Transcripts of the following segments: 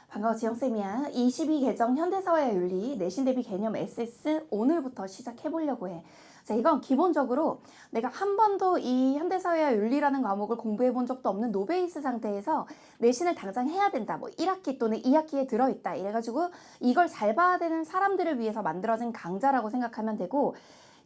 반가워, 지영쌤이야. 22 개정 현대사회의 윤리 내신 대비 개념 SS 오늘부터 시작해보려고 해. 자, 이건 기본적으로 내가 한 번도 이 현대사회의 윤리라는 과목을 공부해본 적도 없는 노베이스 상태에서 내신을 당장 해야 된다. 뭐 1학기 또는 2학기에 들어있다. 이래가지고 이걸 잘 봐야 되는 사람들을 위해서 만들어진 강좌라고 생각하면 되고,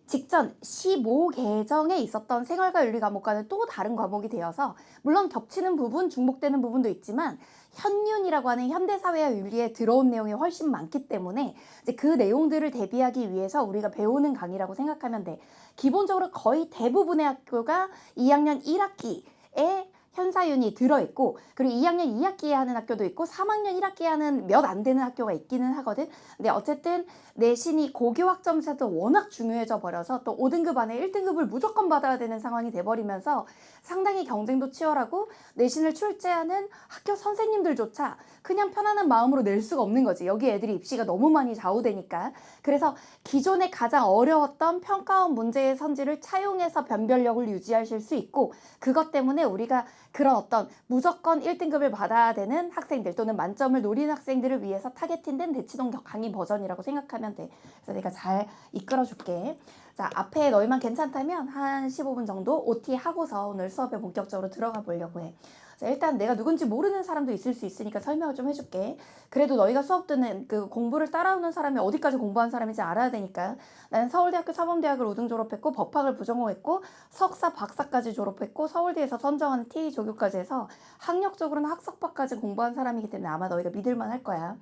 직전 15개정에 있었던 생활과 윤리 과목과는 또 다른 과목이 되어서 물론 겹치는 부분, 중복되는 부분도 있지만 현윤이라고 하는 현대사회와 윤리에 들어온 내용이 훨씬 많기 때문에 이제 그 내용들을 대비하기 위해서 우리가 배우는 강의라고 생각하면 돼. 기본적으로 거의 대부분의 학교가 2학년 1학기에 현사윤이 들어있고, 그리고 2학년 2학기에 하는 학교도 있고 3학년 1학기에 하는 몇 안 되는 학교가 있기는 하거든. 근데 어쨌든 내신이 고교학점제도 워낙 중요해져 버려서 또 5등급 안에 1등급을 무조건 받아야 되는 상황이 돼버리면서 상당히 경쟁도 치열하고 내신을 출제하는 학교 선생님들조차 그냥 편안한 마음으로 낼 수가 없는 거지. 여기 애들이 입시가 너무 많이 좌우되니까. 그래서 기존에 가장 어려웠던 평가원 문제의 선지를 차용해서 변별력을 유지하실 수 있고, 그것 때문에 우리가 그런 어떤 무조건 1등급을 받아야 되는 학생들 또는 만점을 노리는 학생들을 위해서 타겟팅된 대치동 강의 버전이라고 생각하면 돼. 그래서 내가 잘 이끌어줄게. 자, 앞에 너희만 괜찮다면 한 15분 정도 OT 하고서 오늘 수업에 본격적으로 들어가 보려고 해. 자, 일단 내가 누군지 모르는 사람도 있을 수 있으니까 설명을 좀 해줄게. 그래도 너희가 수업 듣는 그 공부를 따라오는 사람이 어디까지 공부한 사람인지 알아야 되니까. 나는 서울대학교 사범대학을 5등 졸업했고 법학을 부전공했고 석사 박사까지 졸업했고 서울대에서 선정하는 TA 조교까지 해서 학력적으로는 학석박까지 공부한 사람이기 때문에 아마 너희가 믿을만 할 거야.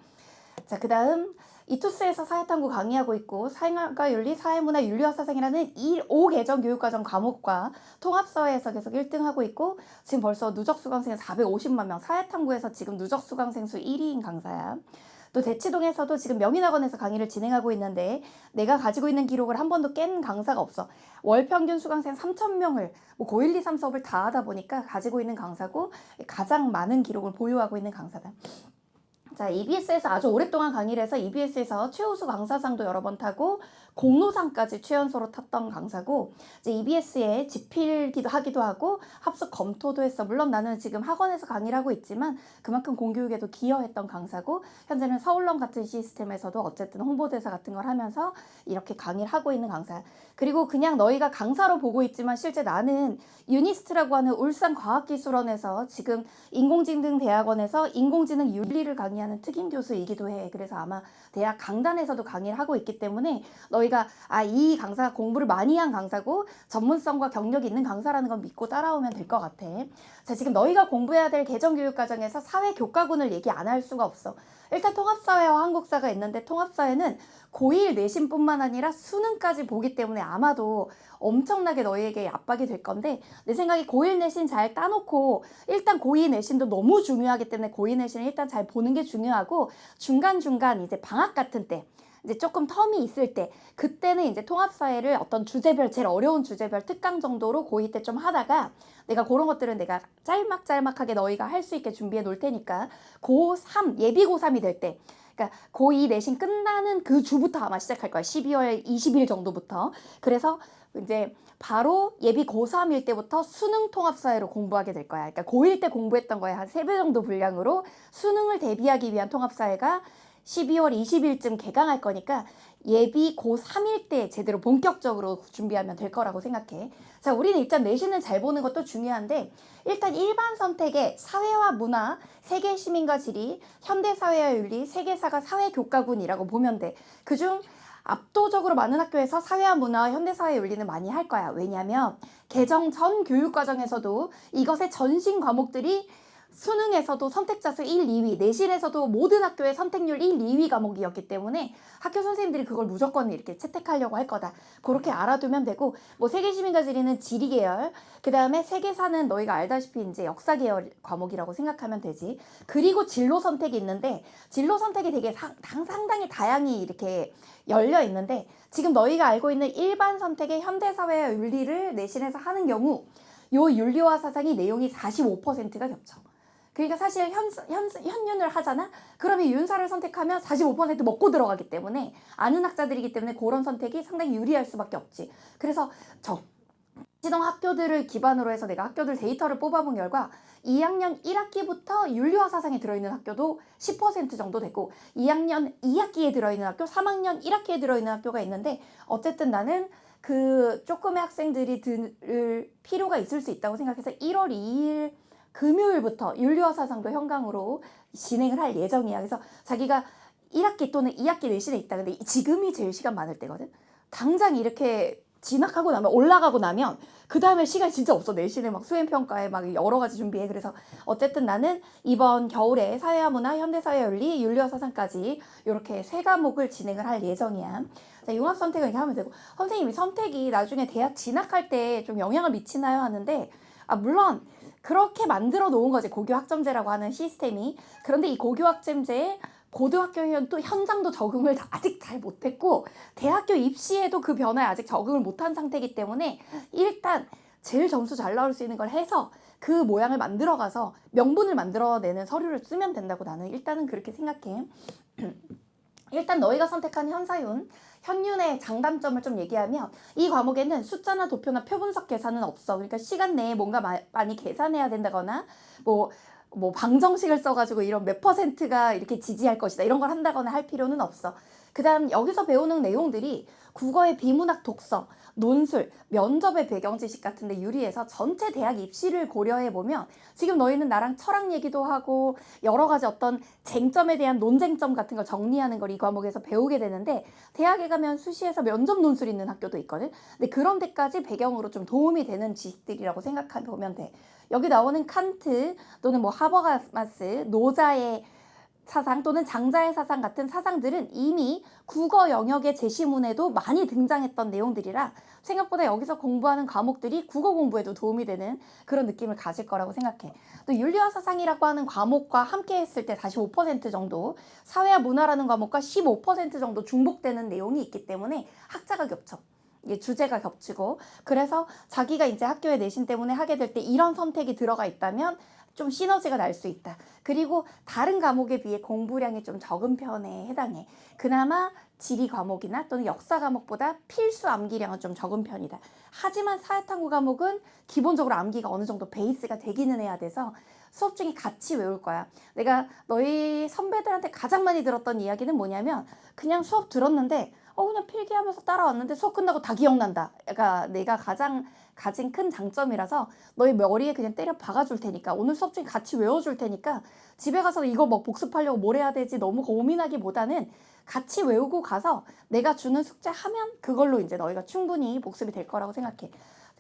자, 그 다음 이투스에서 사회탐구 강의하고 있고 사회과 윤리, 사회문화, 윤리와 사상이라는 5개정 교육과정 과목과 통합사회에서 계속 1등하고 있고, 지금 벌써 누적 수강생 450만 명, 사회탐구에서 지금 누적 수강생 수 1위인 강사야. 또 대치동에서도 지금 명인학원에서 강의를 진행하고 있는데 내가 가지고 있는 기록을 한 번도 깬 강사가 없어. 월 평균 수강생 3,000명을 고1, 2, 3 수업을 다 하다 보니까 가지고 있는 강사고 가장 많은 기록을 보유하고 있는 강사다. 자, EBS에서 아주 오랫동안 강의를 해서 EBS에서 최우수 강사상도 여러 번 타고 공로상까지 최연소로 탔던 강사고, 이제 EBS에 집필기도 하기도 하고 합숙 검토도 했어. 물론 나는 지금 학원에서 강의를 하고 있지만 그만큼 공교육에도 기여했던 강사고, 현재는 서울론 같은 시스템에서도 어쨌든 홍보대사 같은 걸 하면서 이렇게 강의를 하고 있는 강사야. 그리고 그냥 너희가 강사로 보고 있지만 실제 나는 유니스트라고 하는 울산과학기술원에서 지금 인공지능대학원에서 인공지능 윤리를 강의하는 특임 교수이기도 해. 그래서 아마 대학 강단에서도 강의를 하고 있기 때문에 너희가 이 강사가 공부를 많이 한 강사고 전문성과 경력이 있는 강사라는 건 믿고 따라오면 될 것 같아. 자, 지금 너희가 공부해야 될 개정교육과정에서 사회교과군을 얘기 안 할 수가 없어. 일단 통합사회와 한국사가 있는데 통합사회는 고1 내신뿐만 아니라 수능까지 보기 때문에 아마도 엄청나게 너희에게 압박이 될 건데, 내 생각에 고1 내신 잘 따놓고 일단 고2 내신도 너무 중요하기 때문에 고2 내신을 일단 잘 보는 게 중요하고, 중간중간 이제 방학 같은 때 이제 조금 텀이 있을 때 그때는 이제 통합사회를 어떤 주제별, 제일 어려운 주제별 특강 정도로 고2 때 좀 하다가 내가 그런 것들은 내가 짤막짤막하게 너희가 할 수 있게 준비해 놓을 테니까 고3 예비 고3이 될 때, 그러니까 고2 내신 끝나는 그 주부터 아마 시작할 거야. 12월 20일 정도부터. 그래서 이제 바로 예비 고3일 때부터 수능 통합사회로 공부하게 될 거야. 그러니까 고1 때 공부했던 거에 한 3배 정도 분량으로 수능을 대비하기 위한 통합사회가 12월 20일쯤 개강할 거니까 예비 고3일 때 제대로 본격적으로 준비하면 될 거라고 생각해. 자, 우리는 일단 내신을 잘 보는 것도 중요한데, 일단 일반 선택에 사회와 문화, 세계 시민과 지리, 현대사회와 윤리, 세계사가 사회교과군이라고 보면 돼. 그중 압도적으로 많은 학교에서 사회와 문화와 현대사회 윤리는 많이 할 거야. 왜냐하면 개정 전 교육과정에서도 이것의 전신 과목들이 수능에서도 선택자수 1, 2위, 내신에서도 모든 학교의 선택률 1, 2위 과목이었기 때문에 학교 선생님들이 그걸 무조건 이렇게 채택하려고 할 거다. 그렇게 알아두면 되고, 뭐 세계시민과 지리는 지리 계열, 그 다음에 세계사는 너희가 알다시피 이제 역사 계열 과목이라고 생각하면 되지. 그리고 진로 선택이 있는데 진로 선택이 되게 상당히 다양히 이렇게 열려 있는데, 지금 너희가 알고 있는 일반 선택의 현대사회와 윤리를 내신에서 하는 경우 요 윤리와 사상이 내용이 45%가 겹쳐. 그러니까 사실 현윤을 하잖아? 그러면 윤사를 선택하면 45% 먹고 들어가기 때문에 아는 학자들이기 때문에 그런 선택이 상당히 유리할 수밖에 없지. 그래서 시동 학교들을 기반으로 해서 내가 학교들 데이터를 뽑아본 결과 2학년 1학기부터 윤리와 사상에 들어있는 학교도 10% 정도 되고 2학년 2학기에 들어있는 학교, 3학년 1학기에 들어있는 학교가 있는데 어쨌든 나는 그 조금의 학생들이 들을 필요가 있을 수 있다고 생각해서 1월 2일 금요일부터 윤리와 사상도 현강으로 진행을 할 예정이야. 그래서 자기가 1학기 또는 2학기 내신에 있다. 근데 지금이 제일 시간 많을 때거든. 당장 이렇게 진학하고 나면 올라가고 나면 그 다음에 시간이 진짜 없어. 내신에 막 수행평가에 막 여러 가지 준비해. 그래서 어쨌든 나는 이번 겨울에 사회와 문화, 현대사회 윤리, 윤리와 사상까지 이렇게 세 과목을 진행을 할 예정이야. 자, 융합 선택을 이렇게 하면 되고 선생님이 선택이 나중에 대학 진학할 때 좀 영향을 미치나요? 하는데 물론 그렇게 만들어 놓은 거지. 고교학점제라고 하는 시스템이. 그런데 이 고교학점제에 고등학교 또 현장도 적응을 아직 잘 못했고 대학교 입시에도 그 변화에 아직 적응을 못한 상태이기 때문에 일단 제일 점수 잘 나올 수 있는 걸 해서 그 모양을 만들어가서 명분을 만들어내는 서류를 쓰면 된다고 나는 일단은 그렇게 생각해. 일단 너희가 선택한 현사윤, 현윤의 장단점을 좀 얘기하면 이 과목에는 숫자나 도표나 표 분석 계산은 없어. 그러니까 시간 내에 뭔가 많이 계산해야 된다거나 뭐 방정식을 써가지고 이런 몇 퍼센트가 이렇게 지지할 것이다 이런 걸 한다거나 할 필요는 없어. 그 다음 여기서 배우는 내용들이 국어의 비문학 독서, 논술, 면접의 배경 지식 같은 데 유리해서 전체 대학 입시를 고려해보면 지금 너희는 나랑 철학 얘기도 하고 여러 가지 어떤 쟁점에 대한 논쟁점 같은 걸 정리하는 걸 이 과목에서 배우게 되는데 대학에 가면 수시에서 면접 논술 있는 학교도 있거든. 근데 그런 데까지 배경으로 좀 도움이 되는 지식들이라고 생각하면 돼. 여기 나오는 칸트 또는 뭐 하버마스, 노자의 사상 또는 장자의 사상 같은 사상들은 이미 국어 영역의 제시문에도 많이 등장했던 내용들이라 생각보다 여기서 공부하는 과목들이 국어 공부에도 도움이 되는 그런 느낌을 가질 거라고 생각해. 또 윤리와 사상이라고 하는 과목과 함께 했을 때 45% 정도, 사회와 문화라는 과목과 15% 정도 중복되는 내용이 있기 때문에 학자가 겹쳐. 이게 주제가 겹치고 그래서 자기가 이제 학교의 내신 때문에 하게 될 때 이런 선택이 들어가 있다면 좀 시너지가 날 수 있다. 그리고 다른 과목에 비해 공부량이 좀 적은 편에 해당해. 그나마 지리 과목이나 또는 역사 과목보다 필수 암기량은 좀 적은 편이다. 하지만 사회탐구 과목은 기본적으로 암기가 어느 정도 베이스가 되기는 해야 돼서 수업 중에 같이 외울 거야. 내가 너희 선배들한테 가장 많이 들었던 이야기는 뭐냐면 그냥 수업 들었는데 그냥 필기하면서 따라왔는데 수업 끝나고 다 기억난다. 그러니까 내가 가장 가진 큰 장점이라서 너희 머리에 그냥 때려 박아줄 테니까 오늘 수업 중에 같이 외워줄 테니까 집에 가서 이거 뭐 복습하려고 뭘 해야 되지 너무 고민하기보다는 같이 외우고 가서 내가 주는 숙제 하면 그걸로 이제 너희가 충분히 복습이 될 거라고 생각해.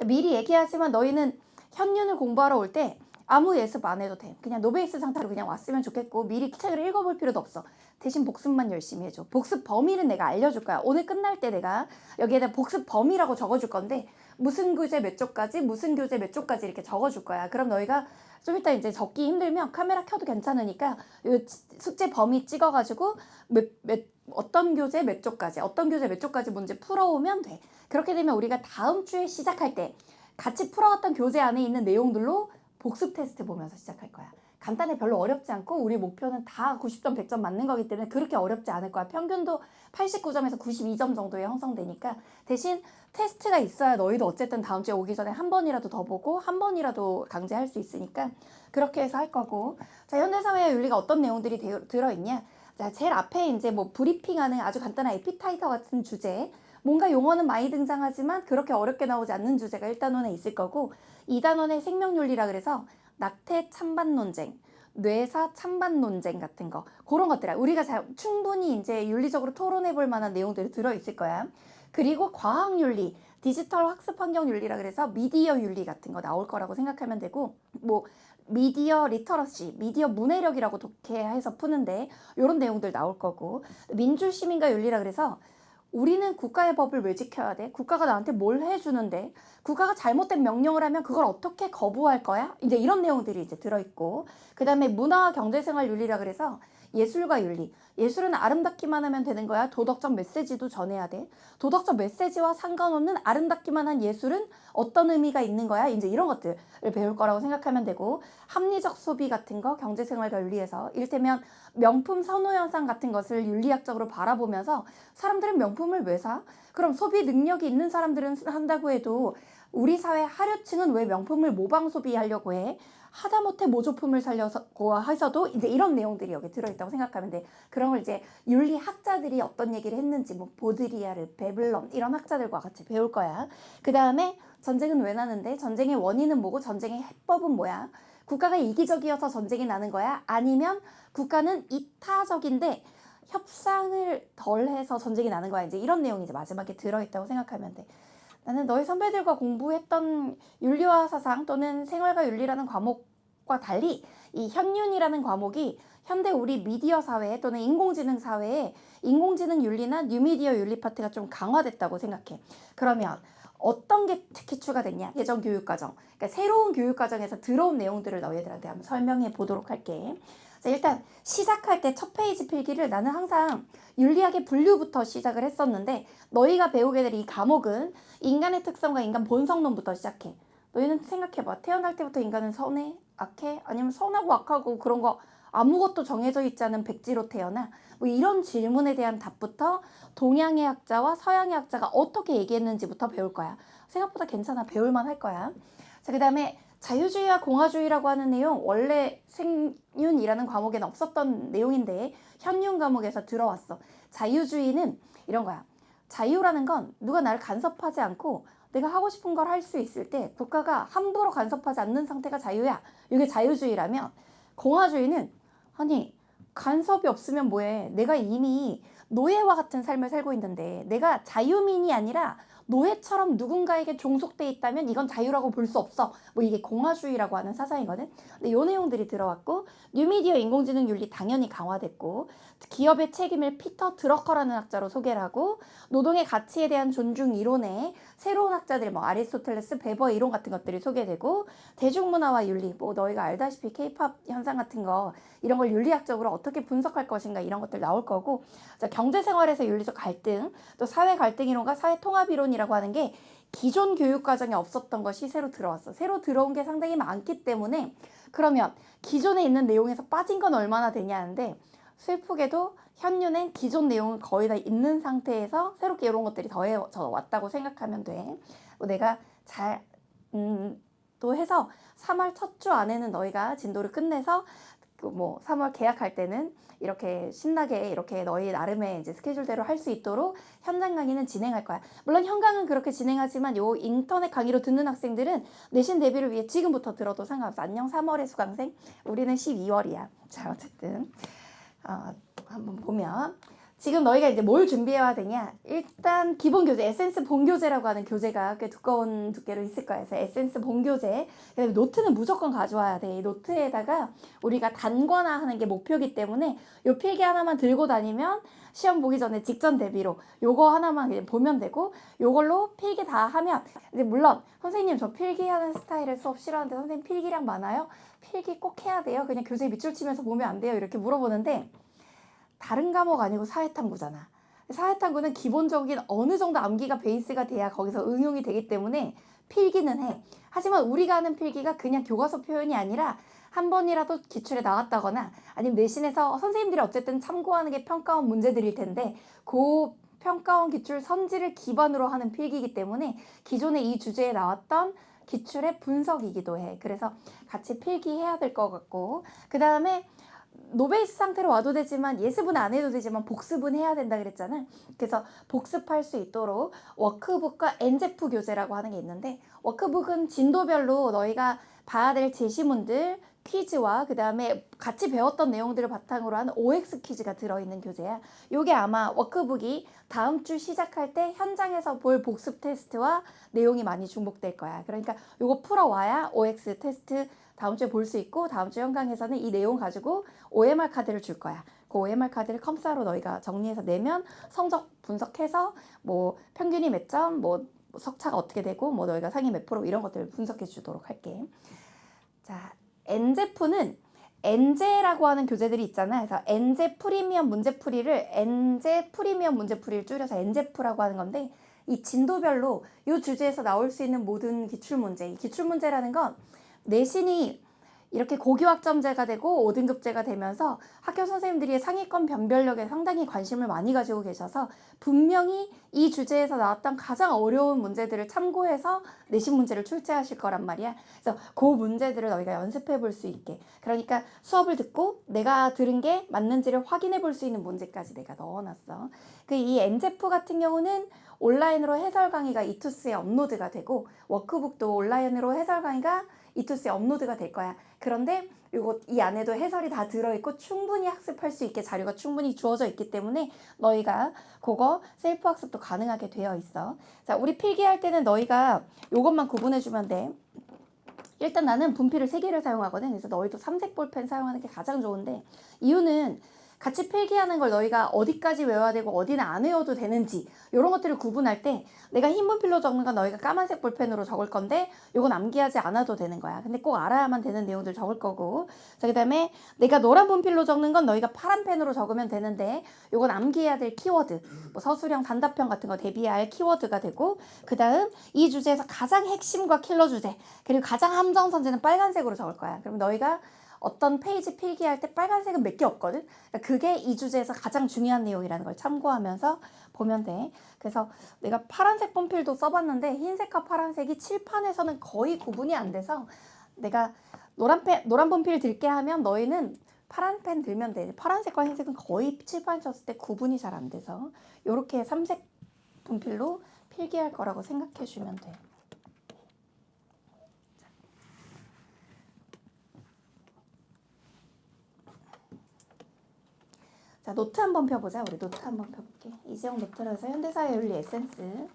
미리 얘기하지만 너희는 현윤을 공부하러 올 때 아무 예습 안 해도 돼. 그냥 노베이스 상태로 그냥 왔으면 좋겠고 미리 책을 읽어볼 필요도 없어. 대신 복습만 열심히 해줘. 복습 범위는 내가 알려줄 거야. 오늘 끝날 때 내가 여기에다 복습 범위라고 적어줄 건데 무슨 교재 몇 쪽까지 무슨 교재 몇 쪽까지 이렇게 적어줄 거야. 그럼 너희가 좀 이따 이제 적기 힘들면 카메라 켜도 괜찮으니까 이 숙제 범위 찍어가지고 어떤 교재 몇 쪽까지 어떤 교재 몇 쪽까지 문제 풀어오면 돼. 그렇게 되면 우리가 다음 주에 시작할 때 같이 풀어왔던 교재 안에 있는 내용들로 복습 테스트 보면서 시작할 거야. 간단해 별로 어렵지 않고 우리 목표는 다 90점 100점 맞는 거기 때문에 그렇게 어렵지 않을 거야. 평균도 89점에서 92점 정도에 형성되니까 대신 테스트가 있어야 너희도 어쨌든 다음 주에 오기 전에 한 번이라도 더 보고 한 번이라도 강제할 수 있으니까 그렇게 해서 할 거고. 자, 현대사회와 윤리가 어떤 내용들이 들어있냐. 자, 제일 앞에 이제 뭐 브리핑하는 아주 간단한 에피타이저 같은 주제, 뭔가 용어는 많이 등장하지만 그렇게 어렵게 나오지 않는 주제가 1단원에 있을 거고 2단원에 생명윤리라 그래서 낙태 찬반 논쟁, 뇌사 찬반 논쟁 같은 거 그런 것들아 우리가 충분히 이제 윤리적으로 토론해 볼 만한 내용들이 들어있을 거야. 그리고 과학윤리, 디지털 학습 환경 윤리라 그래서 미디어 윤리 같은 거 나올 거라고 생각하면 되고 뭐 미디어 리터러시, 미디어 문해력이라고 독해해서 푸는데 이런 내용들 나올 거고 민주시민과 윤리라 그래서 우리는 국가의 법을 왜 지켜야 돼? 국가가 나한테 뭘 해주는데? 국가가 잘못된 명령을 하면 그걸 어떻게 거부할 거야? 이제 이런 내용들이 이제 들어있고 그 다음에 문화와 경제생활 윤리라 그래서 예술과 윤리. 예술은 아름답기만 하면 되는 거야? 도덕적 메시지도 전해야 돼? 도덕적 메시지와 상관없는 아름답기만 한 예술은 어떤 의미가 있는 거야? 이제 이런 것들을 배울 거라고 생각하면 되고 합리적 소비 같은 거 경제생활과 윤리에서 이를테면 명품 선호 현상 같은 것을 윤리학적으로 바라보면서 사람들은 명품을 왜 사? 그럼 소비 능력이 있는 사람들은 한다고 해도 우리 사회 하류층은 왜 명품을 모방 소비하려고 해? 하다못해 모조품을 살려고 해서도 이제 이런 내용들이 여기 들어있다고 생각하면 돼. 그런 걸 이제 윤리학자들이 어떤 얘기를 했는지 뭐 보드리아르, 베블런 이런 학자들과 같이 배울 거야. 그 다음에 전쟁은 왜 나는데? 전쟁의 원인은 뭐고 전쟁의 해법은 뭐야? 국가가 이기적이어서 전쟁이 나는 거야? 아니면 국가는 이타적인데 협상을 덜 해서 전쟁이 나는 거야? 이제 이런 내용이 이제 마지막에 들어있다고 생각하면 돼. 나는 너희 선배들과 공부했던 윤리화 사상 또는 생활과 윤리라는 과목과 달리 이 현윤이라는 과목이 현대 우리 미디어 사회 또는 인공지능 사회에 인공지능 윤리나 뉴미디어 윤리 파트가 좀 강화됐다고 생각해. 그러면 어떤 게 특히 추가됐냐? 예전 교육과정. 그러니까 새로운 교육과정에서 들어온 내용들을 너희들한테 한번 설명해 보도록 할게. 자, 일단 시작할 때 첫 페이지 필기를 나는 항상 윤리학의 분류부터 시작을 했었는데 너희가 배우게 될 이 과목은 인간의 특성과 인간 본성론부터 시작해. 너희는 생각해봐. 태어날 때부터 인간은 선해? 악해? 아니면 선하고 악하고 그런 거 아무것도 정해져 있지 않은 백지로 태어나? 뭐 이런 질문에 대한 답부터 동양의 학자와 서양의 학자가 어떻게 얘기했는지부터 배울 거야. 생각보다 괜찮아. 배울만 할 거야. 자, 그 다음에 자유주의와 공화주의라고 하는 내용 원래 생윤이라는 과목에는 없었던 내용인데 현윤 과목에서 들어왔어. 자유주의는 이런 거야. 자유라는 건 누가 나를 간섭하지 않고 내가 하고 싶은 걸 할 수 있을 때 국가가 함부로 간섭하지 않는 상태가 자유야. 이게 자유주의라면 공화주의는 아니 간섭이 없으면 뭐해. 내가 이미 노예와 같은 삶을 살고 있는데 내가 자유민이 아니라 노예처럼 누군가에게 종속돼 있다면 이건 자유라고 볼 수 없어. 뭐 이게 공화주의라고 하는 사상이거든. 근데 이 내용들이 들어왔고 뉴미디어 인공지능 윤리 당연히 강화됐고 기업의 책임을 피터 드러커라는 학자로 소개를 하고 노동의 가치에 대한 존중 이론에 새로운 학자들 뭐 아리스토텔레스, 베버 이론 같은 것들이 소개되고 대중문화와 윤리 뭐 너희가 알다시피 케이팝 현상 같은 거 이런 걸 윤리학적으로 어떻게 분석할 것인가 이런 것들 나올 거고 경제생활에서 윤리적 갈등 또 사회 갈등 이론과 사회 통합 이론이라고 하는 게 기존 교육 과정에 없었던 것이 새로 들어왔어. 새로 들어온 게 상당히 많기 때문에 그러면 기존에 있는 내용에서 빠진 건 얼마나 되냐는데 슬프게도 현윤엔 기존 내용은 거의 다 있는 상태에서 새롭게 이런 것들이 더해져 왔다고 생각하면 돼. 내가 잘 또 해서 3월 첫 주 안에는 너희가 진도를 끝내서 뭐 3월 계약할 때는 이렇게 신나게 이렇게 너희 나름의 이제 스케줄대로 할 수 있도록 현장 강의는 진행할 거야. 물론 현강은 그렇게 진행하지만 요 인터넷 강의로 듣는 학생들은 내신 대비를 위해 지금부터 들어도 상관없어. 안녕 3월의 수강생. 우리는 12월이야. 자 어쨌든 한번 보면 지금 너희가 이제 뭘 준비해야 되냐? 일단 기본 교재, 에센스 본교재라고 하는 교재가 꽤 두꺼운 두께로 있을 거야. 그래서 에센스 본교재. 그다음에 노트는 무조건 가져와야 돼. 이 노트에다가 우리가 단권화하는 게 목표이기 때문에 요 필기 하나만 들고 다니면 시험 보기 전에 직전 대비로 요거 하나만 그냥 보면 되고 요걸로 필기 다 하면 이제 물론 선생님 저 필기하는 스타일의 수업 싫어하는데 선생님 필기량 많아요? 필기 꼭 해야 돼요? 그냥 교재 밑줄 치면서 보면 안 돼요? 이렇게 물어보는데 다른 과목 아니고 사회탐구잖아. 사회탐구는 기본적인 어느 정도 암기가 베이스가 돼야 거기서 응용이 되기 때문에 필기는 해. 하지만 우리가 하는 필기가 그냥 교과서 표현이 아니라 한 번이라도 기출에 나왔다거나 아니면 내신에서 선생님들이 어쨌든 참고하는 게 평가원 문제들일 텐데 그 평가원 기출 선지를 기반으로 하는 필기이기 때문에 기존에 이 주제에 나왔던 기출의 분석이기도 해. 그래서 같이 필기해야 될 것 같고 그 다음에 노베이스 상태로 와도 되지만 예습은 안 해도 되지만 복습은 해야 된다 그랬잖아. 그래서 복습할 수 있도록 워크북과 엔제프 교재라고 하는 게 있는데 워크북은 진도별로 너희가 봐야 될 제시문들 퀴즈와 그 다음에 같이 배웠던 내용들을 바탕으로 하는 OX 퀴즈가 들어있는 교재야. 요게 아마 워크북이 다음 주 시작할 때 현장에서 볼 복습 테스트와 내용이 많이 중복될 거야. 그러니까 요거 풀어와야 OX 테스트 다음 주에 볼 수 있고 다음 주 현강에서는 이 내용 가지고 OMR 카드를 줄 거야. 그 OMR 카드를 컴사로 너희가 정리해서 내면 성적 분석해서 뭐 평균이 몇 점, 뭐 석차가 어떻게 되고 뭐 너희가 상위 몇 프로 이런 것들을 분석해 주도록 할게. 자, 엔제프는 엔제라고 하는 교재들이 있잖아. 그래서 엔제 프리미엄 문제풀이를 엔제 프리미엄 문제풀이를 줄여서 엔제프라고 하는 건데 이 진도별로 이 주제에서 나올 수 있는 모든 기출문제. 이 기출문제라는 건 내신이 이렇게 고교학점제가 되고 5등급제가 되면서 학교 선생님들이 상위권 변별력에 상당히 관심을 많이 가지고 계셔서 분명히 이 주제에서 나왔던 가장 어려운 문제들을 참고해서 내신 문제를 출제하실 거란 말이야. 그래서 그 문제들을 너희가 연습해 볼 수 있게. 그러니까 수업을 듣고 내가 들은 게 맞는지를 확인해 볼 수 있는 문제까지 내가 넣어놨어. 이 엔제프 같은 경우는 온라인으로 해설 강의가 이투스에 업로드가 되고 워크북도 온라인으로 해설 강의가 이투스에 업로드가 될 거야. 그런데 이 안에도 해설이 다 들어있고 충분히 학습할 수 있게 자료가 충분히 주어져 있기 때문에 너희가 그거 셀프 학습도 가능하게 되어 있어. 자, 우리 필기할 때는 너희가 이것만 구분해주면 돼. 일단 나는 분필을 3개를 사용하거든. 그래서 너희도 삼색 볼펜 사용하는 게 가장 좋은데, 이유는 같이 필기하는 걸 너희가 어디까지 외워야 되고 어디는 안 외워도 되는지 이런 것들을 구분할 때, 내가 흰 분필로 적는 건 너희가 까만색 볼펜으로 적을 건데 요건 암기하지 않아도 되는 거야. 근데 꼭 알아야만 되는 내용들 적을 거고, 자, 그 다음에 내가 노란 분필로 적는 건 너희가 파란 펜으로 적으면 되는데 요건 암기해야 될 키워드, 뭐 서술형 단답형 같은 거 대비해야 할 키워드가 되고, 그 다음 이 주제에서 가장 핵심과 킬러 주제, 그리고 가장 함정선제는 빨간색으로 적을 거야. 그럼 너희가 어떤 페이지 필기할 때 빨간색은 몇 개 없거든. 그러니까 그게 이 주제에서 가장 중요한 내용이라는 걸 참고하면서 보면 돼. 그래서 내가 파란색 분필도 써봤는데 흰색과 파란색이 칠판에서는 거의 구분이 안 돼서, 내가 노란 분필 들게 하면 너희는 파란 펜 들면 돼. 파란색과 흰색은 거의 칠판에 쳤을 때 구분이 잘 안 돼서 이렇게 삼색 분필로 필기할 거라고 생각해 주면 돼. 자, 노트 한번 펴보자. 우리 노트 한번 펴볼게. 이지영 노트라서 현대사회 윤리 에센스.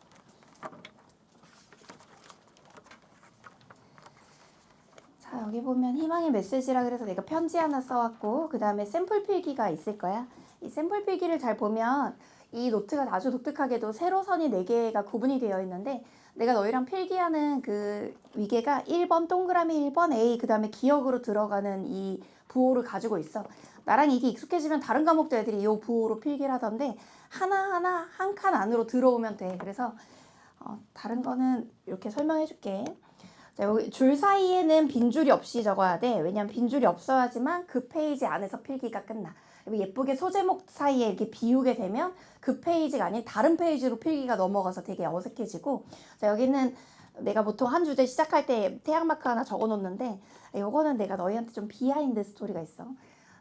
자, 여기 보면 희망의 메시지라 그래서 내가 편지 하나 써왔고, 그 다음에 샘플 필기가 있을 거야. 이 샘플 필기를 잘 보면 이 노트가 아주 독특하게도 세로선이 4개가 구분이 되어 있는데, 내가 너희랑 필기하는 그 위계가 1번 동그라미 1번 A, 그 다음에 기억으로 들어가는 이 부호를 가지고 있어. 나랑 이게 익숙해지면 다른 과목도 애들이 이 부호로 필기를 하던데 하나하나 한 칸 안으로 들어오면 돼. 그래서 다른 거는 이렇게 설명해 줄게. 자, 여기 줄 사이에는 빈줄이 없이 적어야 돼. 왜냐면 빈줄이 없어야지만 그 페이지 안에서 필기가 끝나. 예쁘게 소제목 사이에 이렇게 비우게 되면 그 페이지가 아닌 다른 페이지로 필기가 넘어가서 되게 어색해지고. 자, 여기는 내가 보통 한 주제 시작할 때 태양 마크 하나 적어 놓는데, 요거는 내가 너희한테 좀 비하인드 스토리가 있어.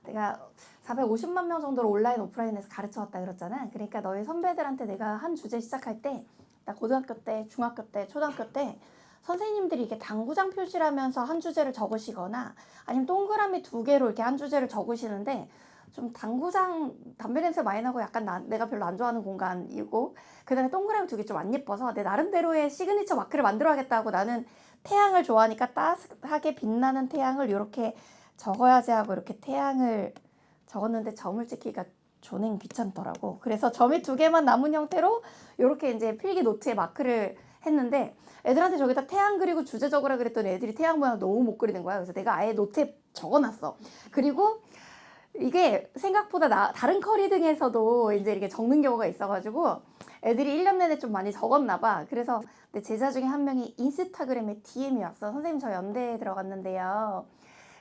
내가 450만 명 정도로 온라인 오프라인에서 가르쳐 왔다 그랬잖아. 그러니까 너희 선배들한테 내가 한 주제 시작할 때, 나 고등학교 때, 중학교 때, 초등학교 때 선생님들이 이렇게 당구장 표시를 하면서 한 주제를 적으시거나 아니면 동그라미 2개로 이렇게 한 주제를 적으시는데, 좀 당구장 담배 냄새 많이 나고 약간 내가 별로 안 좋아하는 공간이고, 그 다음에 동그라미 2개 좀 안 예뻐서 내 나름대로의 시그니처 마크를 만들어야겠다 하고, 나는 태양을 좋아하니까 따뜻하게 빛나는 태양을 이렇게 적어야지 하고 이렇게 태양을 적었는데 점을 찍기가 존행 귀찮더라고. 그래서 점이 2개만 남은 형태로 이렇게 이제 필기 노트에 마크를 했는데, 애들한테 저기다 태양 그리고 주제 적으라 그랬더니 애들이 태양 모양 너무 못 그리는 거야. 그래서 내가 아예 노트에 적어놨어. 그리고 이게 생각보다 다른 커리 등에서도 이제 이렇게 적는 경우가 있어가지고 애들이 1년 내내 좀 많이 적었나 봐. 그래서 내 제자 중에 한 명이 인스타그램에 DM이 왔어. 선생님, 저 연대에 들어갔는데요,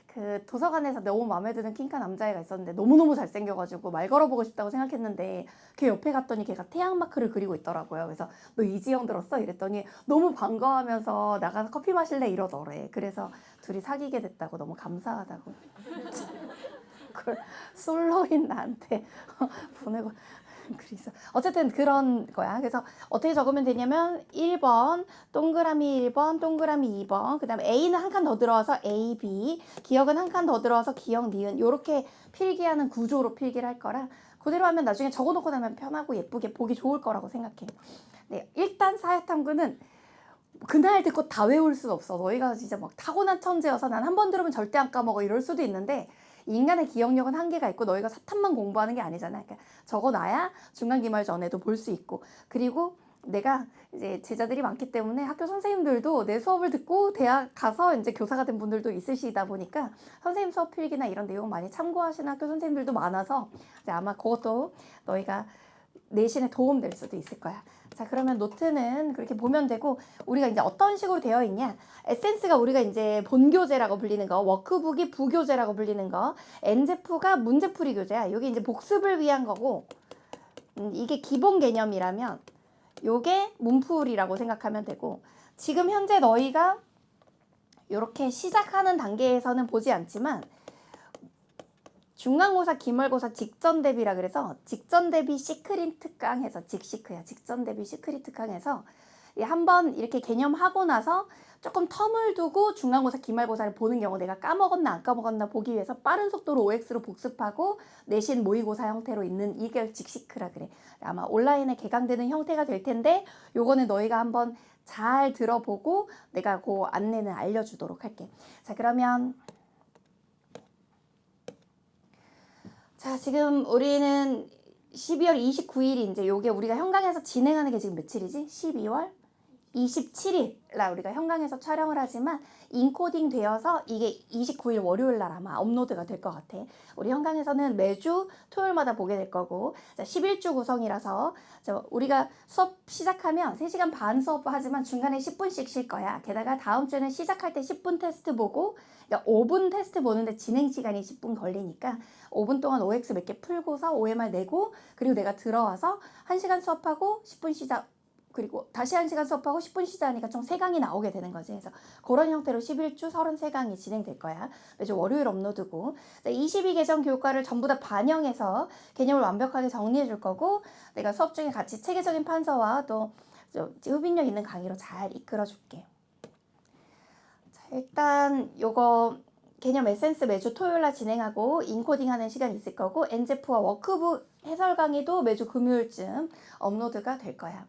그 도서관에서 너무 마음에 드는 킹카 남자애가 있었는데 너무너무 잘생겨가지고 말 걸어보고 싶다고 생각했는데 걔 옆에 갔더니 걔가 태양 마크를 그리고 있더라고요. 그래서 너 이지영 들었어? 이랬더니 너무 반가워하면서 나가서 커피 마실래? 이러더래. 그래서 둘이 사귀게 됐다고, 너무 감사하다고. 그걸 솔로인 나한테 보내고. 그래서 어쨌든 그런 거야. 그래서 어떻게 적으면 되냐면 1번 동그라미 1번 동그라미 2번, 그 다음에 A는 한 칸 더 들어와서 A, B, 기억은 한 칸 더 들어와서 기억, 니은, 요렇게 필기하는 구조로 필기를 할 거라 그대로 하면 나중에 적어놓고 나면 편하고 예쁘게 보기 좋을 거라고 생각해. 네, 일단 사회탐구는 그날 듣고 다 외울 수는 없어. 너희가 진짜 막 타고난 천재여서 난 한 번 들으면 절대 안 까먹어 이럴 수도 있는데, 인간의 기억력은 한계가 있고 너희가 사탐만 공부하는 게 아니잖아. 그러니까 적어놔야 중간 기말 전에도 볼 수 있고, 그리고 내가 이제 제자들이 많기 때문에 학교 선생님들도 내 수업을 듣고 대학 가서 이제 교사가 된 분들도 있으시다 보니까 선생님 수업 필기나 이런 내용 많이 참고하시는 학교 선생님들도 많아서 이제 아마 그것도 너희가 내신에 도움될 수도 있을 거야. 자, 그러면 노트는 그렇게 보면 되고, 우리가 이제 어떤 식으로 되어 있냐. 에센스가 우리가 이제 본교재라고 불리는 거, 워크북이 부교재라고 불리는 거, 엔제프가 문제풀이 교재야. 이게 이제 복습을 위한 거고, 이게 기본 개념이라면 요게 문풀이라고 생각하면 되고, 지금 현재 너희가 이렇게 시작하는 단계에서는 보지 않지만 중간고사, 기말고사 직전 대비라 그래서 직전 대비 시크릿 특강해서 직시크야. 직전 대비 시크릿 특강해서 한번 이렇게 개념하고 나서 조금 텀을 두고 중간고사, 기말고사를 보는 경우 내가 까먹었나 안 까먹었나 보기 위해서 빠른 속도로 OX로 복습하고 내신 모의고사 형태로 있는 이게 직시크라 그래. 아마 온라인에 개강되는 형태가 될 텐데 요거는 너희가 한번 잘 들어보고 내가 그 안내는 알려주도록 할게. 자, 그러면 자, 지금 우리는 12월 29일이 이제 요게 우리가 현강에서 진행하는 게 지금 며칠이지? 12월 27일날 우리가 현강에서 촬영을 하지만 인코딩 되어서 이게 29일 월요일 날 아마 업로드가 될 것 같아. 우리 현강에서는 매주 토요일마다 보게 될 거고, 자, 11주 구성이라서 우리가 수업 시작하면 3시간 반 수업 하지만 중간에 10분씩 쉴 거야. 게다가 다음 주에는 시작할 때 10분 테스트 보고, 그러니까 5분 테스트 보는데 진행 시간이 10분 걸리니까 5분 동안 OX 몇 개 풀고서 OMR 내고, 그리고 내가 들어와서 1시간 수업하고 10분 시작, 그리고 다시 1시간 수업하고 10분 쉬자니까 총 3강이 나오게 되는 거지. 그래서 그런 형태로 11주 33강이 진행될 거야. 매주 월요일 업로드고, 22개정 교과를 전부 다 반영해서 개념을 완벽하게 정리해 줄 거고, 내가 수업 중에 같이 체계적인 판서와 또 흡인력 있는 강의로 잘 이끌어 줄게. 자, 일단 요거 개념 에센스 매주 토요일날 진행하고 인코딩 하는 시간이 있을 거고, 엔제프와 워크북 해설 강의도 매주 금요일쯤 업로드가 될 거야.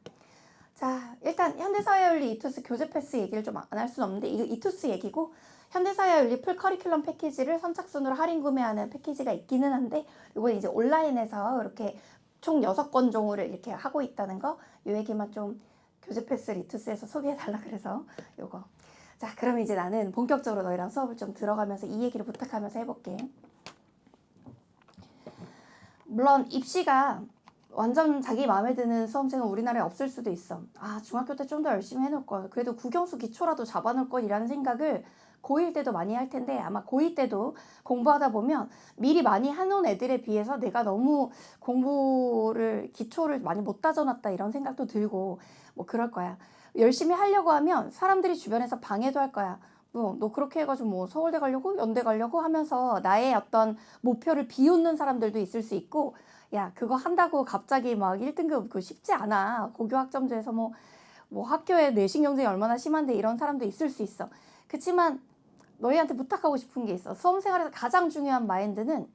자, 일단 현대사회윤리 이투스 교재 패스 얘기를 좀 안 할 수는 없는데, 이거 이투스 얘기고, 현대사회윤리 풀 커리큘럼 패키지를 선착순으로 할인 구매하는 패키지가 있기는 한데, 이건 이제 온라인에서 이렇게 총 6권 종류를 이렇게 하고 있다는 거, 이 얘기만 좀 교재 패스 리투스에서 소개해달라 그래서 요거. 자, 그럼 이제 나는 본격적으로 너희랑 수업을 좀 들어가면서 이 얘기를 부탁하면서 해볼게. 물론 입시가 완전 자기 마음에 드는 수험생은 우리나라에 없을 수도 있어. 아, 중학교 때 좀 더 열심히 해놓을 걸. 그래도 국영수 기초라도 잡아놓을 걸이라는 생각을 고1 때도 많이 할 텐데, 아마 고2 때도 공부하다 보면 미리 많이 해놓은 애들에 비해서 내가 너무 공부를, 기초를 많이 못 다져놨다 이런 생각도 들고 뭐 그럴 거야. 열심히 하려고 하면 사람들이 주변에서 방해도 할 거야. 너 그렇게 해가지고 뭐 서울대 가려고 연대 가려고 하면서 나의 어떤 목표를 비웃는 사람들도 있을 수 있고, 야, 그거 한다고 갑자기 막 1등급 그거 쉽지 않아. 고교 학점제에서 뭐 학교에 내신 경쟁이 얼마나 심한데 이런 사람도 있을 수 있어. 그치만 너희한테 부탁하고 싶은 게 있어. 수험생활에서 가장 중요한 마인드는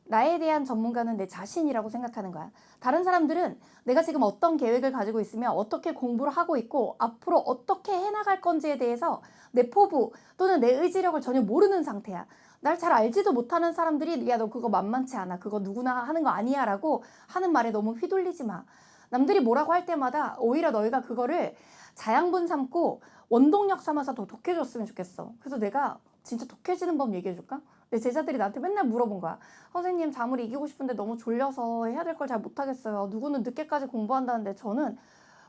나에 대한 전문가는 내 자신이라고 생각하는 거야. 다른 사람들은 내가 지금 어떤 계획을 가지고 있으면 어떻게 공부를 하고 있고 앞으로 어떻게 해나갈 건지에 대해서 내 포부 또는 내 의지력을 전혀 모르는 상태야. 날 잘 알지도 못하는 사람들이 야, 너 그거 만만치 않아. 그거 누구나 하는 거 아니야 라고 하는 말에 너무 휘둘리지 마. 남들이 뭐라고 할 때마다 오히려 너희가 그거를 자양분 삼고 원동력 삼아서 더 독해졌으면 좋겠어. 그래서 내가 진짜 독해지는 법 얘기해 줄까? 내 제자들이 나한테 맨날 물어본 거야. 선생님, 잠을 이기고 싶은데 너무 졸려서 해야 될 걸 잘 못하겠어요. 누구는 늦게까지 공부한다는데 저는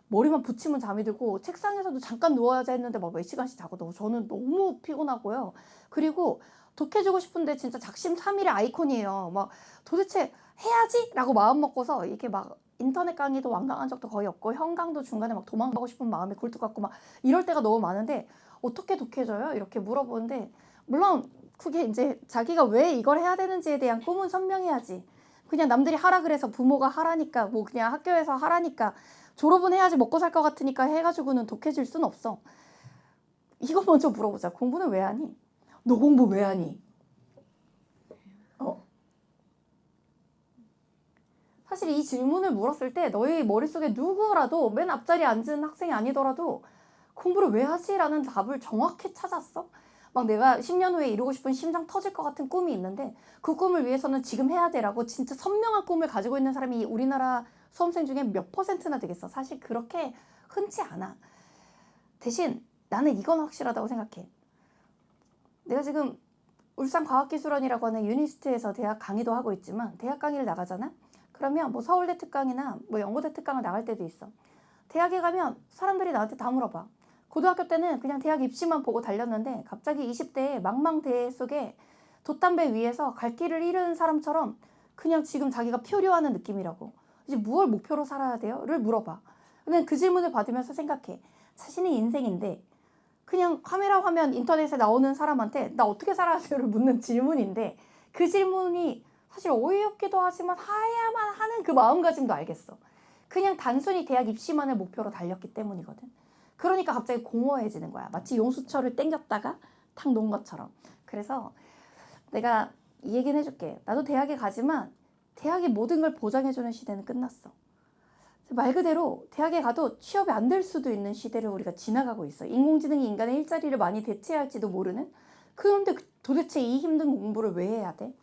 머리만 붙이면 잠이 들고 책상에서도 잠깐 누워야지 했는데 막 몇 시간씩 자거든요. 저는 너무 피곤하고요. 그리고 독해지고 싶은데 진짜 작심삼일의 아이콘이에요. 막 도대체 해야지? 라고 마음 먹고서 이렇게 막 인터넷 강의도 완강한 적도 거의 없고 현강도 중간에 막 도망가고 싶은 마음에 굴뚝 같고 막 이럴 때가 너무 많은데 어떻게 독해져요? 이렇게 물어보는데, 물론 그게 이제 자기가 왜 이걸 해야 되는지에 대한 꿈은 선명해야지. 그냥 남들이 하라 그래서 부모가 하라니까 뭐 그냥 학교에서 하라니까 졸업은 해야지 먹고 살 것 같으니까 해가지고는 독해질 순 없어. 이거 먼저 물어보자. 공부는 왜 하니? 너 공부 왜 하니? 사실 이 질문을 물었을 때 너희 머릿속에 누구라도 맨 앞자리에 앉은 학생이 아니더라도 공부를 왜 하지? 라는 답을 정확히 찾았어. 막 내가 10년 후에 이루고 싶은 심장 터질 것 같은 꿈이 있는데 그 꿈을 위해서는 지금 해야 돼라고 진짜 선명한 꿈을 가지고 있는 사람이 우리나라 수험생 중에 몇 퍼센트나 되겠어. 사실 그렇게 흔치 않아. 대신 나는 이건 확실하다고 생각해. 내가 지금 울산과학기술원이라고 하는 유니스트에서 대학 강의도 하고 있지만 대학 강의를 나가잖아? 그러면 뭐 서울대 특강이나 뭐 연고대 특강을 나갈 때도 있어. 대학에 가면 사람들이 나한테 다 물어봐. 고등학교 때는 그냥 대학 입시만 보고 달렸는데 갑자기 20대에 망망대해 속에 돛담배 위에서 갈 길을 잃은 사람처럼 그냥 지금 자기가 표류하는 느낌이라고. 이제 무엇을 목표로 살아야 돼요? 를 물어봐. 근데 그 질문을 받으면서 생각해. 자신의 인생인데 그냥 카메라 화면 인터넷에 나오는 사람한테 나 어떻게 살아야 돼요를 묻는 질문인데 그 질문이 사실 어이없기도 하지만 해야만 하는 그 마음가짐도 알겠어. 그냥 단순히 대학 입시만을 목표로 달렸기 때문이거든. 그러니까 갑자기 공허해지는 거야. 마치 용수철을 땡겼다가 탁 놓은 것처럼. 그래서 내가 이 얘기는 해줄게. 나도 대학에 가지만 대학이 모든 걸 보장해주는 시대는 끝났어. 말 그대로 대학에 가도 취업이 안 될 수도 있는 시대를 우리가 지나가고 있어. 인공지능이 인간의 일자리를 많이 대체할지도 모르는. 그런데 도대체 이 힘든 공부를 왜 해야 돼?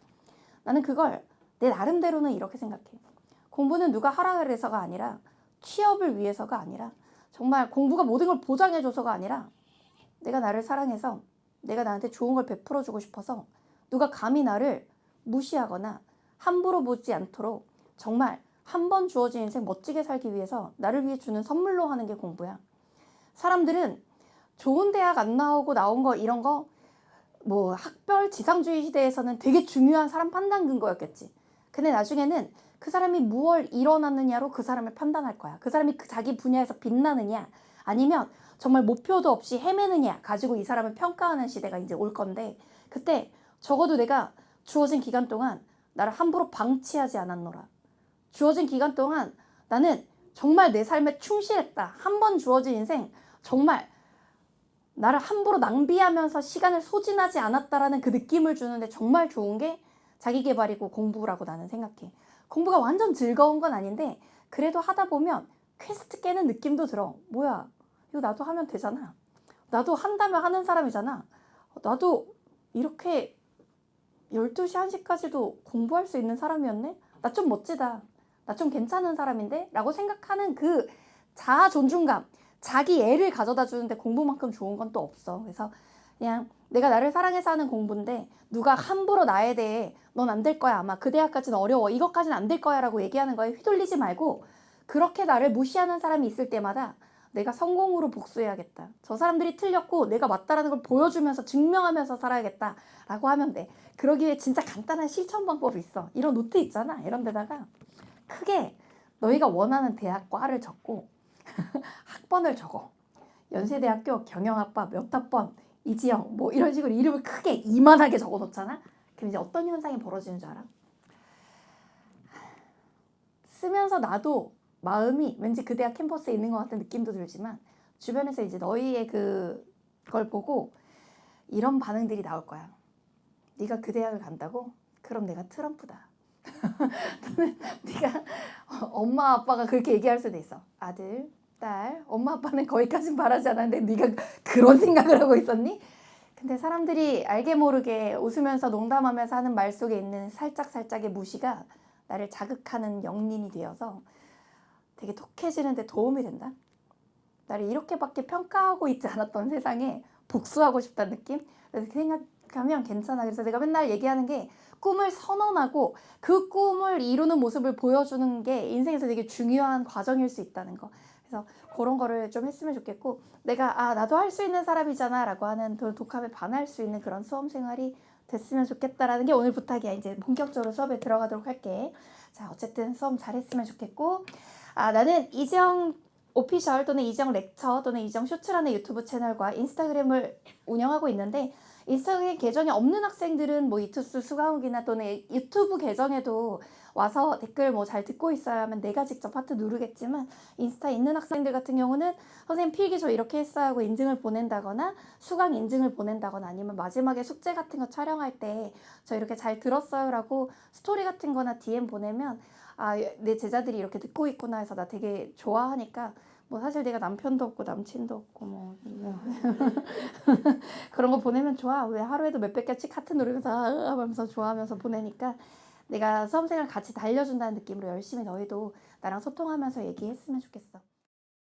나는 그걸 내 나름대로는 이렇게 생각해. 공부는 누가 하라 그래서가 아니라 취업을 위해서가 아니라 정말 공부가 모든 걸 보장해줘서가 아니라 내가 나를 사랑해서 내가 나한테 좋은 걸 베풀어주고 싶어서 누가 감히 나를 무시하거나 함부로 보지 않도록 정말 한 번 주어진 인생 멋지게 살기 위해서 나를 위해 주는 선물로 하는 게 공부야. 사람들은 좋은 대학 안 나오고 나온 거 이런 거 뭐 학벌 지상주의 시대에서는 되게 중요한 사람 판단 근거였겠지. 근데 나중에는 그 사람이 무엇을 이뤄놨느냐로 그 사람을 판단할 거야. 그 사람이 자기 분야에서 빛나느냐 아니면 정말 목표도 없이 헤매느냐 가지고 이 사람을 평가하는 시대가 이제 올 건데 그때 적어도 내가 주어진 기간 동안 나를 함부로 방치하지 않았노라. 주어진 기간 동안 나는 정말 내 삶에 충실했다. 한 번 주어진 인생 정말 나를 함부로 낭비하면서 시간을 소진하지 않았다라는 그 느낌을 주는데 정말 좋은 게 자기계발이고 공부라고 나는 생각해. 공부가 완전 즐거운 건 아닌데 그래도 하다 보면 퀘스트 깨는 느낌도 들어. 뭐야 이거 나도 하면 되잖아. 나도 한다면 하는 사람이잖아. 나도 이렇게 12시 1시까지도 공부할 수 있는 사람이었네? 나 좀 멋지다. 나 좀 괜찮은 사람인데? 라고 생각하는 그 자아 존중감, 자기 애를 가져다 주는데 공부만큼 좋은 건 또 없어. 그래서 그냥 내가 나를 사랑해서 하는 공부인데 누가 함부로 나에 대해 넌 안 될 거야. 아마 그 대학까지는 어려워. 이것까지는 안 될 거야 라고 얘기하는 거에 휘둘리지 말고 그렇게 나를 무시하는 사람이 있을 때마다 내가 성공으로 복수해야겠다. 저 사람들이 틀렸고 내가 맞다라는 걸 보여주면서 증명하면서 살아야겠다 라고 하면 돼. 그러기 위해 진짜 간단한 실천 방법이 있어. 이런 노트 있잖아. 이런 데다가 크게 너희가 원하는 대학과를 적고 학번을 적어. 연세대학교 경영학과 몇 학번 이지영 뭐 이런 식으로 이름을 크게 이만하게 적어 놓잖아. 그럼 이제 어떤 현상이 벌어지는 줄 알아? 쓰면서 나도 마음이 왠지 그 대학 캠퍼스에 있는 것 같은 느낌도 들지만 주변에서 이제 너희의 그걸 보고 이런 반응들이 나올 거야. 네가 그 대학을 간다고? 그럼 내가 트럼프다. 네가 엄마 아빠가 그렇게 얘기할 수도 있어. 아들, 딸, 엄마 아빠는 거기까진 바라지 않았는데 네가 그런 생각을 하고 있었니? 근데 사람들이 알게 모르게 웃으면서 농담하면서 하는 말 속에 있는 살짝살짝의 무시가 나를 자극하는 영린이 되어서 되게 독해지는 데 도움이 된다. 나를 이렇게밖에 평가하고 있지 않았던 세상에 복수하고 싶다는 느낌? 그래서 생각하면 괜찮아. 그래서 내가 맨날 얘기하는 게 꿈을 선언하고 그 꿈을 이루는 모습을 보여주는 게 인생에서 되게 중요한 과정일 수 있다는 거. 그래서 그런 거를 좀 했으면 좋겠고 내가 나도 할 수 있는 사람이잖아 라고 하는 독함에 반할 수 있는 그런 수험 생활이 됐으면 좋겠다라는 게 오늘 부탁이야. 이제 본격적으로 수업에 들어가도록 할게. 자, 어쨌든 수업 잘했으면 좋겠고 나는 이지영 오피셜 또는 이지영 렉처 또는 이지영 쇼츠라는 유튜브 채널과 인스타그램을 운영하고 있는데 인스타그램 계정이 없는 학생들은 뭐 이투스 수강욱이나 또는 유튜브 계정에도 와서 댓글 뭐 잘 듣고 있어야 하면 내가 직접 하트 누르겠지만 인스타에 있는 학생들 같은 경우는 선생님 필기 저 이렇게 했어야 하고 인증을 보낸다거나 수강 인증을 보낸다거나 아니면 마지막에 숙제 같은 거 촬영할 때 저 이렇게 잘 들었어요 라고 스토리 같은 거나 DM 보내면 내 제자들이 이렇게 듣고 있구나 해서 나 되게 좋아하니까 뭐 사실 내가 남편도 없고 남친도 없고 뭐 그런 거 보내면 좋아. 왜 하루에도 몇백 개씩 하트 누르면서 하면서 좋아하면서 보내니까 내가 수험생활 같이 달려준다는 느낌으로 열심히 너희도 나랑 소통하면서 얘기했으면 좋겠어.